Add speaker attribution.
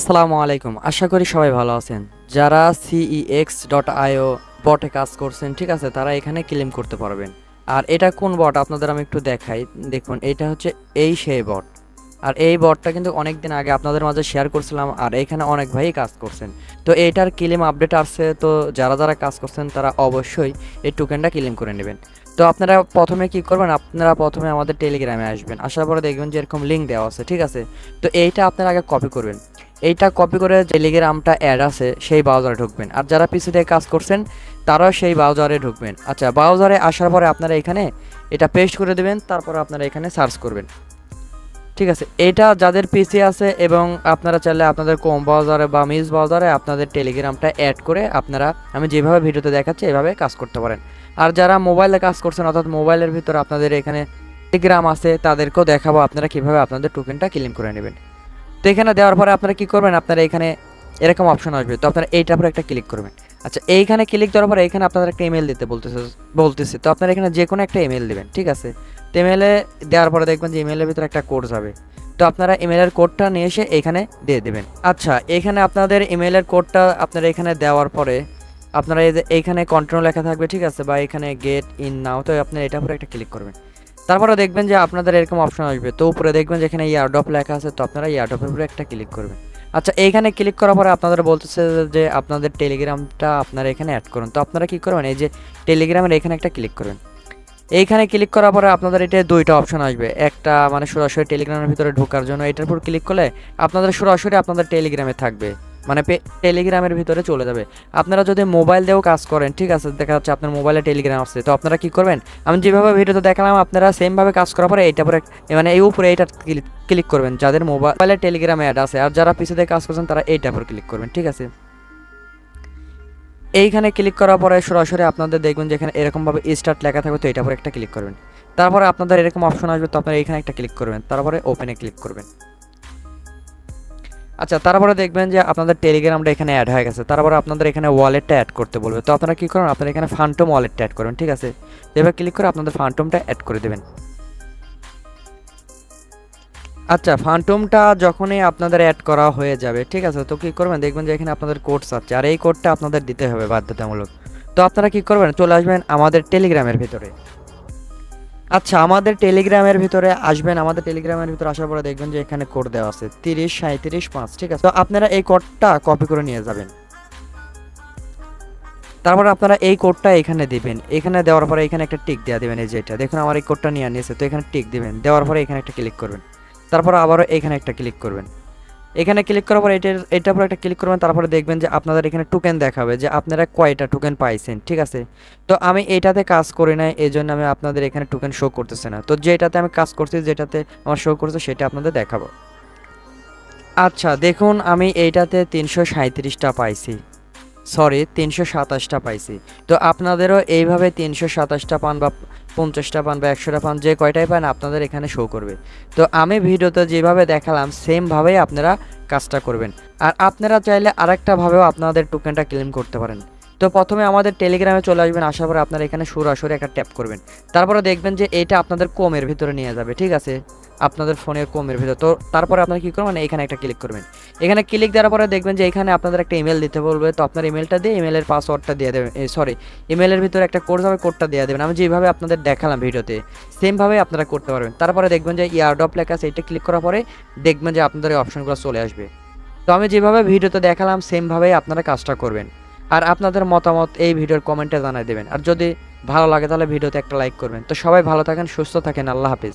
Speaker 1: আসসালামু আলাইকুম। আশা করি সবাই ভালো আছেন। যারা cex.io বটে কাজ করছেন, ঠিক আছে? তারা এখানে ক্লেম করতে পারবেন। আর এটা কোন বট আপনাদের আমি একটু দেখাই। দেখুন, এটা হচ্ছে সেই বট। আর এই বটটা কিন্তু অনেকদিন আগে আপনাদের মাঝে শেয়ার করছিলাম, আর এখানে অনেক ভাই কাজ করছেন। তো এটার ক্লেম আপডেট আসছে, তো যারা কাজ করছেন তারা অবশ্যই এই টোকেনটা ক্লেম করে নেবেন। তো আপনারা প্রথমে কি করবেন, আপনারা প্রথমে আমাদের টেলিগ্রামে আসবেন। আসার পরে দেখবেন যে এরকম লিঙ্ক দেওয়া আছে, ঠিক আছে? তো এইটা আপনারা আগে কপি করবেন। এইটা কপি করে যে টেলিগ্রামটা অ্যাড আছে সেই ব্রাউজারে ঢুকবেন। আর যারা পিসি দিয়ে কাজ করছেন তারাও সেই ব্রাউজারে ঢুকবেন। আচ্ছা, ব্রাউজারে আসার পরে আপনারা এখানে এটা পেস্ট করে দেবেন, তারপর আপনারা এখানে সার্চ করবেন, ঠিক আছে? এটা যাদের পিসি আছে এবং আপনারা চাইলে আপনাদের ক্রোম ব্রাউজারে বা মিজ ব্রাউজারে আপনাদের টেলিগ্রামটা অ্যাড করে আপনারা আমি যেভাবে ভিডিওতে দেখাচ্ছি এভাবে কাজ করতে পারেন। আর যারা মোবাইলে কাজ করছেন, অর্থাৎ মোবাইলের ভিতরে আপনাদের এখানে টেলিগ্রাম আছে, তাদেরকেও দেখাবো আপনারা কীভাবে আপনাদের টোকেনটা ক্লেম করে নেবেন। তো এখানে দেওয়ার পরে আপনারা কি করবেন, আপনারা এখানে এরকম অপশন আসবে, তো আপনারা এইটার উপরে একটা ক্লিক করবেন। আচ্ছা, এইখানে ক্লিক দেওয়ার পরে এখানে আপনাদের একটা ইমেল দিতে বলতেছে, তো আপনারা এখানে যে কোনো একটা ইমেল দেবেন, ঠিক আছে? তো ইমেলে দেওয়ার পরে দেখবেন যে ইমেলের ভিতরে একটা কোড যাবে, তো আপনারা ইমেলের কোডটা নিয়ে এসে এখানে দিয়ে দেবেন। আচ্ছা, এখানে আপনাদের ইমেলের কোডটা আপনারা এখানে দেওয়ার পরে আপনারা এই যে এইখানে কন্টিনিউ লেখা থাকবে, ঠিক আছে? বা এখানে গেট ইন নাও, তো আপনারা এটার উপরে একটা ক্লিক করবেন। তারপরে দেখবেন যে আপনাদের এরকম অপশন আসবে, তো উপরে দেখবেন যে এখানে ইয়ারড্রপ লেখা আছে, তো আপনারা ইয়ারড্রপের উপরে একটা ক্লিক করবেন। আচ্ছা, এইখানে ক্লিক করার পরে আপনাদের বলতেছে যে আপনাদের টেলিগ্রামটা আপনারা এখানে অ্যাড করুন। তো আপনারা কি করবেন, এই যে টেলিগ্রামের এখানে একটা ক্লিক করবেন। এইখানে ক্লিক করার পরে আপনাদের এটা দুইটা অপশন আসবে, একটা মানে সরাসরি টেলিগ্রামের ভিতরে ঢোকার জন্য, এটার উপর ক্লিক করলে আপনাদের সরাসরি আপনাদের টেলিগ্রামে থাকবে, মানে টেলিগ্রামের ভিতরে চলে যাবে। আপনারা যদি মোবাইল দিয়েও কাজ করেন, ঠিক আছে? দেখা যাচ্ছে আপনার মোবাইলে টেলিগ্রাম আসছে, তো আপনারা কি করবেন, আমি যেভাবে ভিডিওতে দেখালাম আপনারা সেমভাবে কাজ করার পরে এইটা পরে মানে এই উপরে এইটা ক্লিক করবেন যাদের মোবাইলে টেলিগ্রামে অ্যাড আছে। আর যারা পিসিতে কাজ করছেন তারা এইটার উপর ক্লিক করবেন, ঠিক আছে? এইখানে ক্লিক করার পরে সরাসরি আপনাদের দেখবেন যে এখানে এরকমভাবে স্টার্ট লেখা থাকবে, তো এটার উপর একটা ক্লিক করবেন। তারপরে আপনাদের এরকম অপশন আসবে, তো আপনারা এখানে একটা ক্লিক করবেন, তারপরে ওপেনে ক্লিক করবেন। আচ্ছা, তারপরে দেখবেন যে আপনাদের টেলিগ্রামটা এখানে অ্যাড হয়ে গেছে। তারপরে আপনাদের এখানে ওয়ালেটটা অ্যাড করতে বলবে, তো আপনারা কী করুন, আপনারা এখানে ফান্টম ওয়ালেটটা অ্যাড করবেন, ঠিক আছে? এবার ক্লিক করে আপনাদের ফান্টমটা অ্যাড করে দেবেন। আচ্ছা, ফান্টমটা যখনই আপনাদের অ্যাড করা হয়ে যাবে, ঠিক আছে? তো কী করবেন, দেখবেন যে এখানে আপনাদের কোড চাচ্ছে, আর এই কোডটা আপনাদের দিতে হবে বাধ্যতামূলক। তো আপনারা কী করবেন, চলে আসবেন আমাদের টেলিগ্রামের ভিতরে। আচ্ছা, আমাদের টেলিগ্রামের ভিতরে আসবেন। আমাদের টেলিগ্রামের ভিতরে আসার পরে দেখবেন যে এখানে কোড দেওয়া আছে 30 37 5, ঠিক আছে? তো আপনারা এই কোডটা কপি করে নিয়ে যাবেন। তারপর আপনারা এই কোডটা এখানে দিবেন। এখানে দেওয়ার পরে এখানে একটা টিক দেওয়া দিবেন, এই যে এটা দেখুন আমার এই কোডটা নিয়ে নিয়েছে, তো এখানে টিক দিবেন। দেওয়ার পরে এখানে একটা ক্লিক করবেন। তারপর আবারও এখানে একটা ক্লিক করবেন। এখানে ক্লিক করার পর এটার উপর একটা ক্লিক করবেন। তারপরে দেখবেন যে আপনাদের এখানে টোকেন দেখাবে যে আপনারা কয়টা টোকেন পাইছেন, ঠিক আছে? তো আমি এইটাতে কাজ করি নাই, এই জন্য আমি আপনাদের এখানে টোকেন শো করতেছে না। তো যেটাতে আমি কাজ করছি, যেটাতে আমার শো করছে সেটা আপনাদের দেখাবো। আচ্ছা, দেখুন আমি এইটাতে 337টা পাইছি, সরি 327টা পাইছি। তো আপনাদেরও এইভাবে 327টা পান বা 50টা পান বা 100টা পান, যে কয়টাই পান আপনাদের এখানে শো করবে। তো আমি ভিডিওতে যেভাবে দেখালাম সেমভাবেই আপনারা কাজটা করবেন। আর আপনারা চাইলে আরেকটাভাবেও আপনাদের টোকেনটা ক্লেম করতে পারেন। তো প্রথমে আমাদের টেলিগ্রামে চলে আসবেন, আসার পরে আপনারা এখানে সরাসরি একটা ট্যাপ করবেন। তারপরে দেখবেন যে এটা আপনাদের কমের ভিতরে নিয়ে যাবে, ঠিক আছে? আপনাদের ফোনের কমের ভিতরে। তো তারপরে আপনারা কী করবেন, এখানে একটা ক্লিক করবেন। এখানে ক্লিক দেওয়ার পরে দেখবেন যে এখানে আপনাদের একটা ইমেল দিতে বলবে, তো আপনার ইমেলটা দিয়ে ইমেলের পাসওয়ার্ডটা দিয়ে দেবেন, সরি ইমেলের ভিতরে একটা কোড যাবে, কোডটা দিয়ে দেবেন। আমি যেভাবে আপনাদের দেখালাম ভিডিওতে সেমভাবে আপনারা করতে পারবেন। তারপরে দেখবেন যে ইয়ারড্রপ লেখা আছে, এটা ক্লিক করার পরে দেখবেন যে আপনাদের এই অপশনগুলো চলে আসবে। তো আমি যেভাবে ভিডিওতে দেখালাম সেমভাবেই আপনারা কাজটা করবেন। আর আপনাদের মতামত এই ভিডিওর কমেন্টে জানিয়ে দেবেন। আর যদি ভালো লাগে তাহলে ভিডিওতে একটা লাইক করবেন। তো সবাই ভালো থাকেন, সুস্থ থাকেন, আল্লাহ হাফিজ।